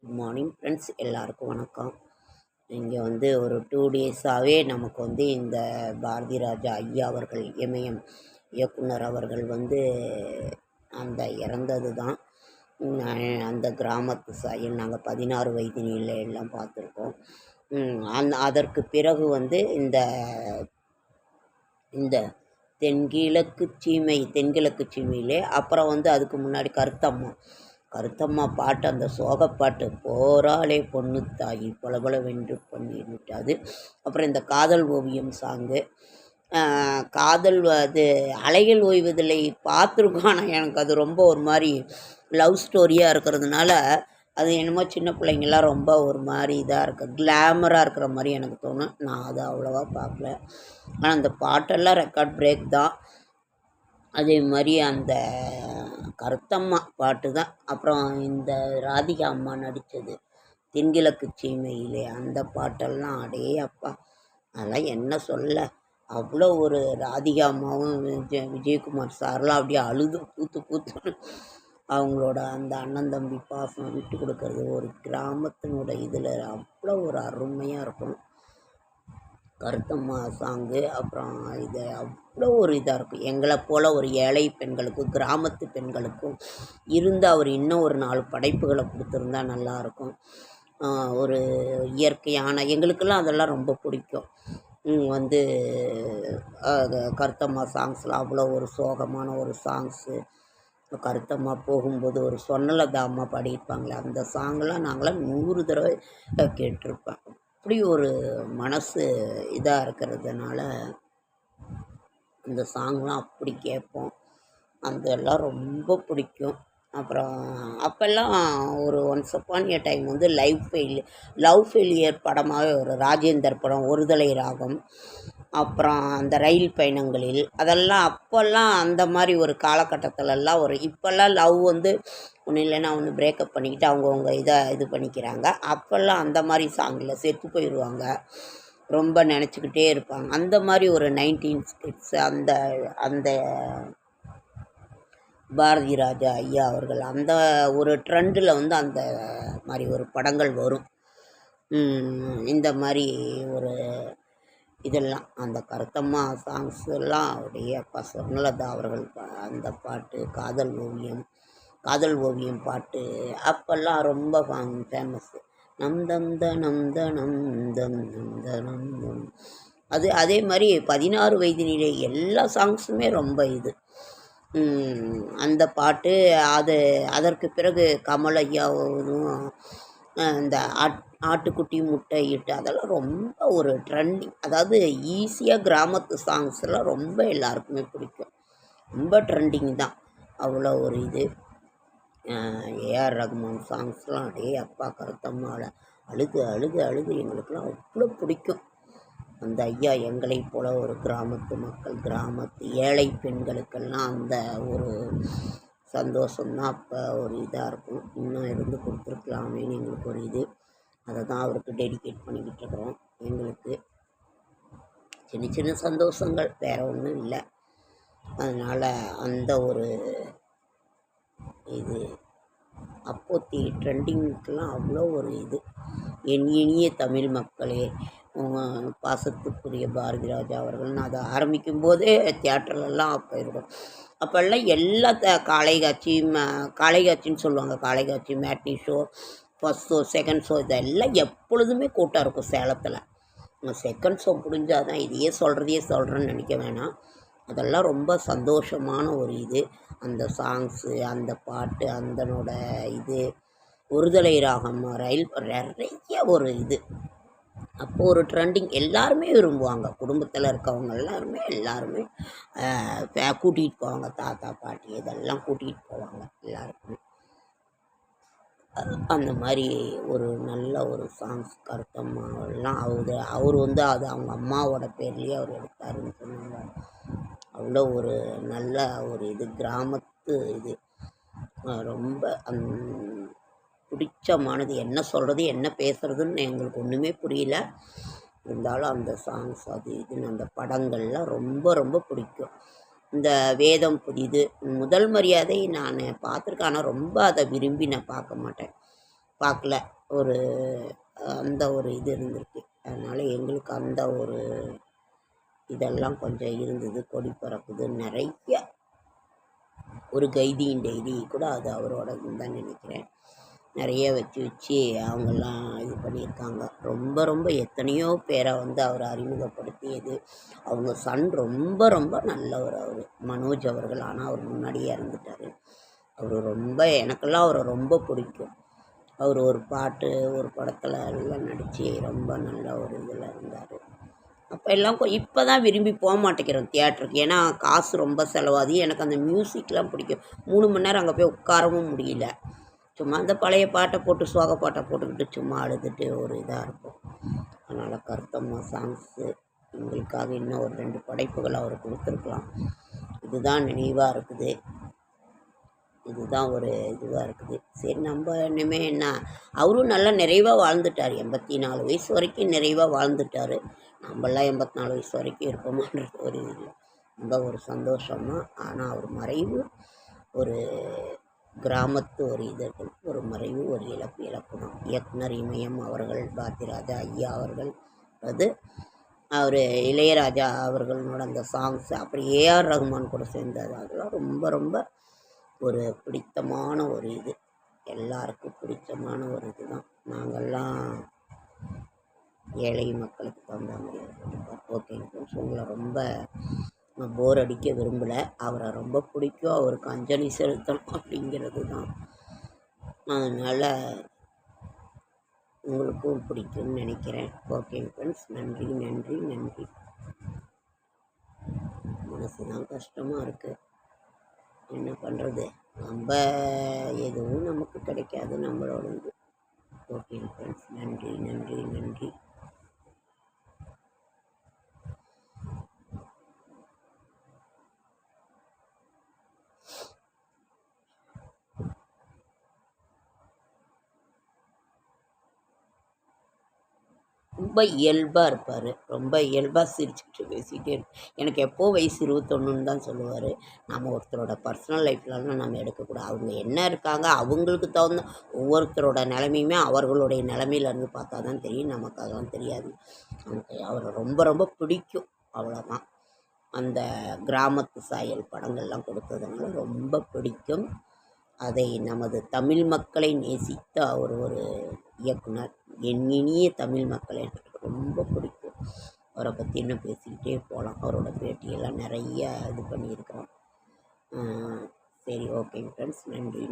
Good morning friends, எல்லாருக்கும் வணக்கம். இங்கே ஒரு 2 டேஸாகவே நமக்கு இந்த பாரதி ராஜா ஐயா அவர்கள், இமயம் இயக்குனர் அவர்கள் அந்த இறந்தது தான். அந்த கிராமத்து சாயல் நாங்கள் 16 வயதினில் எல்லாம் பார்த்துருக்கோம். அதற்கு பிறகு இந்த இந்த தென்கிழக்கு சீமையிலே அப்புறம் அதுக்கு முன்னாடி கருத்தம்மா பாட்டு, அந்த சோகப்பாட்டு போராளே பொண்ணு தாயி பொலபொலவென்று பண்ணிட்டு அது. அப்புறம் இந்த காதல் ஓவியம் சாங்கு, காதல் அது அலைகள் ஓய்வதில்லை பார்த்துருக்கோம். ஆனால் எனக்கு அது ரொம்ப ஒரு மாதிரி லவ் ஸ்டோரியாக இருக்கிறதுனால அது என்னமோ சின்ன பிள்ளைங்கள்லாம் ரொம்ப ஒரு மாதிரி இதாக இருக்குது, கிளாமராக இருக்கிற மாதிரி எனக்கு தோணும். நான் அதை அவ்வளோவா பார்க்கல. ஆனால் அந்த பாட்டெல்லாம் ரெக்கார்ட் பிரேக் தான். அதே மாதிரி அந்த கருத்தம்மா பாட்டு தான். அப்புறம் இந்த ராதிகா அம்மா நடித்தது தென்கிழக்கு சீமையிலே, அந்த பாட்டெல்லாம் அடே அப்பா, அதெல்லாம் என்ன சொல்ல. அவ்வளோ ஒரு ராதிகா அம்மாவும் விஜயகுமார் சார்லாம் அப்படியே அழுது பூத்து அவங்களோட அந்த அண்ணன் தம்பி பாசம் விட்டு கொடுக்கறது ஒரு கிராமத்தினோட இதில் அவ்வளோ ஒரு அருமையாக இருக்கும் கருத்தம்மா சாங்கு. அப்புறம் இது அவ்வளோ ஒரு இதாக இருக்கும். எங்களை போல் ஒரு ஏழை பெண்களுக்கும் கிராமத்து பெண்களுக்கும் அவர் இன்னும் ஒரு 4 படைப்புகளை கொடுத்துருந்தா நல்லாயிருக்கும். ஒரு இயற்கையான எங்களுக்கெல்லாம் அதெல்லாம் ரொம்ப பிடிக்கும். கருத்தம்மா சாங்ஸ்லாம் அவ்வளோ ஒரு சோகமான ஒரு சாங்ஸு. கருத்தம்மா போகும்போது ஒரு சொன்னலதா அம்மா பாடியிருப்பாங்களே, அந்த சாங்கெல்லாம் நாங்களாம் 100 தடவை கேட்டிருப்பேன். அப்படி ஒரு மனசு இதாக இருக்கிறதுனால அந்த சாங்லாம் அப்படி கேட்போம். அதெல்லாம் ரொம்ப பிடிக்கும். அப்புறம் அப்போல்லாம் ஒரு once upon a time love failure படமாகவே ஒரு ராஜேந்தர் படம், ஒருதலை ராகம், அப்புறம் அந்த ரயில் பயணங்களில், அதெல்லாம் அப்போல்லாம் அந்த மாதிரி ஒரு காலகட்டத்திலலாம் இப்போல்லாம் லவ் ஒன்றும் இல்லைன்னா ஒன்று பிரேக்கப் பண்ணிக்கிட்டு அவங்கவுங்க இது பண்ணிக்கிறாங்க. அப்போல்லாம் அந்த மாதிரி சாங்கில் செத்து போயிடுவாங்க, ரொம்ப நினச்சிக்கிட்டே இருப்பாங்க. அந்த மாதிரி ஒரு 19 கிட்ஸ் அந்த பாரதி ராஜா ஐயா அவர்கள் அந்த ஒரு ட்ரெண்டில் அந்த மாதிரி ஒரு படங்கள் வரும். இந்த மாதிரி ஒரு இதெல்லாம் அந்த கருத்தம்மா சாங்ஸ் எல்லாம் அப்படியே அப்பா சொர்ணலதா அவர்கள் அந்த பாட்டு காதல் ஓவியம் பாட்டு அப்போல்லாம் ரொம்ப ஃபேமஸ்ஸு. நம் அதே மாதிரி 16 வயதினிலே எல்லா சாங்ஸுமே ரொம்ப இது. அந்த பாட்டு அதற்கு பிறகு கமல் ஐயாவும் இந்த ஆட்டுக்குட்டி முட்டை இட்டு அதெல்லாம் ரொம்ப ஒரு ட்ரெண்டிங். அதாவது ஈஸியாக கிராமத்து சாங்ஸ் எல்லாம் ரொம்ப எல்லாருக்குமே பிடிக்கும், ரொம்ப ட்ரெண்டிங் தான். அவ்வளோ ஒரு இது ஏஆர் ரகுமான் சாங்ஸ்லாம் அடே அப்பா, கருத்தம்மாவில் அழுது அழுது அழுது எங்களுக்கெல்லாம் அவ்வளோ பிடிக்கும். அந்த ஐயா எங்களைப் போல் ஒரு கிராமத்து மக்கள், கிராமத்து ஏழை பெண்களுக்கெல்லாம் அந்த ஒரு சந்தோஷம்தான் அப்போ ஒரு இதாக இருக்கும். இன்னும் இருந்து கொடுத்துருக்கலாமேன்னு எங்களுக்கு ஒரு இது. அதை தான் அவருக்கு டெடிகேட் பண்ணிக்கிட்டு இருக்கிறோம். எங்களுக்கு சின்ன சின்ன சந்தோஷங்கள், வேறு ஒன்றும் இல்லை. அதனால் அந்த ஒரு இது அப்போத்தி ட்ரெண்டிங்க்கெலாம் அவ்வளோ ஒரு இது. என் இனிய தமிழ் மக்களே, பாசத்துக்குரிய பாரதி ராஜா அவர்கள், நான் அதை ஆரம்பிக்கும் போதே தியேட்டர்லலாம் அப்போ இருக்கும். அப்போல்லாம் எல்லா காளை காட்சின்னு சொல்லுவாங்க. காளை காட்சி, matinee show, first show, second show, இதெல்லாம் எப்பொழுதுமே கூட்டம் இருக்கும் சேலத்தில். செகண்ட் ஷோ முடிஞ்சால் தான் இதையே சொல்கிறேன்னு நினைக்க வேணாம். அதெல்லாம் ரொம்ப சந்தோஷமான ஒரு இது. அந்த சாங்ஸு, அந்த பாட்டு, அதனோட இது ஒருதலை ராகம், ரயில் நிறைய ஒரு இது. அப்போது ஒரு ட்ரெண்டிங், எல்லாருமே விரும்புவாங்க. குடும்பத்தில் இருக்கவங்க எல்லாருமே கூட்டிகிட்டு போவாங்க. தாத்தா பாட்டி இதெல்லாம் கூட்டிகிட்டு போவாங்க எல்லாருக்குமே. அந்த மாதிரி ஒரு நல்ல ஒரு சாங்ஸ் கருத்தம்மாவெல்லாம் அவர் அது அவங்க அம்மாவோட பேர்லேயே அவர் எடுத்தாருன்னு சொன்னாங்க. அவ்வளோ ஒரு நல்ல ஒரு இது கிராமத்து இது. ரொம்ப பிடிச்சமானது. என்ன சொல்கிறது என்ன பேசுகிறதுன்னு எங்களுக்கு ஒன்றுமே புரியல. இருந்தாலும் அந்த சாங்ஸ் அது இதுன்னு அந்த படங்கள்லாம் ரொம்ப ரொம்ப பிடிக்கும். இந்த வேதம் புதிது, முதல் மரியாதை நான் பார்த்துருக்கேன். ஆனால் ரொம்ப அதை விரும்பி நான் பார்க்க மாட்டேன். பார்க்கல. ஒரு அந்த ஒரு இது இருந்திருக்கு. அதனால் எங்களுக்கு அந்த ஒரு இதெல்லாம் கொஞ்சம் இருந்தது. கொடி பறக்குது நிறைய. ஒரு கைதியின் டைரி கூட அது அவரோடதுன்னு தான் நினைக்கிறேன். நிறைய வச்சு அவங்கெல்லாம் இது பண்ணியிருக்காங்க. ரொம்ப எத்தனையோ பேரை வந்து அவர் அறிமுகப்படுத்தியது. அவங்க சன் ரொம்ப நல்லவர் அவர், மனோஜ் அவர்கள். ஆனால் அவர் முன்னாடியே இறந்துட்டார். அவர் எனக்கெல்லாம் அவரை ரொம்ப பிடிக்கும். அவர் ஒரு பாட்டு, ஒரு படத்தில் எல்லாம் நடித்து ரொம்ப நல்ல ஒரு இதில் இருந்தார். அப்போ எல்லாம் இப்போ தான் விரும்பி போக மாட்டேங்கிறோம் தியேட்டருக்கு. ஏன்னா காசு ரொம்ப செலவாது. எனக்கு அந்த மியூசிக்லாம் பிடிக்கும். 3 மணி நேரம் அங்கே போய் உட்காரவும் முடியல. சும்மா அந்த பழைய பாட்டை போட்டு சோக பாட்டை போட்டுக்கிட்டு சும்மா அழுதுட்டு ஒரு இதாக இருக்கும். அதனால் கருத்தம்மா சாங்ஸு எங்களுக்காக இன்னும் ஒரு 2 படைப்புகள் அவர் கொடுத்துருக்கலாம். இதுதான் நினைவாக இருக்குது. இதுதான் ஒரு இதுவாக இருக்குது. சரி, நம்ம இனிமேல் என்ன, அவரும் நல்லா நிறைவாக வாழ்ந்துட்டார். 84 வயசு வரைக்கும் நிறைவாக வாழ்ந்துட்டார். நம்மளாம் 84 வயசு வரைக்கும் இருப்போமான்றது ஒரு இது ரொம்ப ஒரு சந்தோஷமாக. ஆனால் அவர் மறைவு ஒரு கிராமத்து ஒரு இதர்கள் ஒரு மறைவு, ஒரு இழப்பு தான். இயக்குனர் இமயம் அவர்கள், பாத்திராஜா ஐயா அவர்கள், அது அவர் இளையராஜா அவர்களோட அந்த சாங்ஸு, அப்புறம் ஏஆர் ரகுமான் கூட சேர்ந்தது, அதெல்லாம் ரொம்ப ஒரு பிடித்தமான ஒரு இது. எல்லாருக்கும் பிடித்தமான ஒரு இது தான். நாங்கள்லாம் ஏழை மக்களுக்கு தகுந்த மாதிரி இருப்பார். ஓகேங்க ஃப்ரெண்ட்ஸ், உங்களை ரொம்ப போர் அடிக்க விரும்பலை. அவரை ரொம்ப பிடிக்கும். அவருக்கு அஞ்சலி செலுத்தணும் அப்படிங்கிறது தான். அதனால் உங்களுக்கும் பிடிக்கும்னு நினைக்கிறேன். ஓகேங்க ஃப்ரெண்ட்ஸ், நன்றி. மனசு தான் கஷ்டமாக இருக்குது. என்ன பண்ணுறது, நம்ம எதுவும் நமக்கு கிடைக்காது நம்மளோட இது. ஓகே ஃப்ரெண்ட்ஸ், நன்றி. ரொம்ப இயல்பாக இருப்பார். ரொம்ப இயல்பாக சிரிச்சுக்கிட்டு பேசிக்கிட்டே எனக்கு எப்போது வயசு 21ன்னு தான் சொல்லுவார். நம்ம ஒருத்தரோட பர்சனல் லைஃப்லலாம் நம்ம எடுக்கக்கூடாது. அவங்க என்ன இருக்காங்க, அவங்களுக்கு தகுந்த ஒவ்வொருத்தரோட நிலைமையுமே அவர்களுடைய நிலைமையிலேருந்து பார்த்தா தான் தெரியும். நமக்கு அதெல்லாம் தெரியாது. நமக்கு அவரை ரொம்ப பிடிக்கும், அவ்வளோதான். அந்த கிராமத்து சாயல் படங்கள்லாம் கொடுத்ததுனால ரொம்ப பிடிக்கும். அதை நமது தமிழ் மக்களை நேசித்த அவர் ஒரு இயக்குனர். என் இனிய தமிழ் மக்களை எனக்கு ரொம்ப பிடிக்கும். அவரை பற்றி இன்னும் பேசிக்கிட்டே போகலாம். அவரோட பேட்டியெல்லாம் நிறைய இது பண்ணியிருக்கிறோம். சரி, ஓகேங்க ஃப்ரெண்ட்ஸ், நன்றி.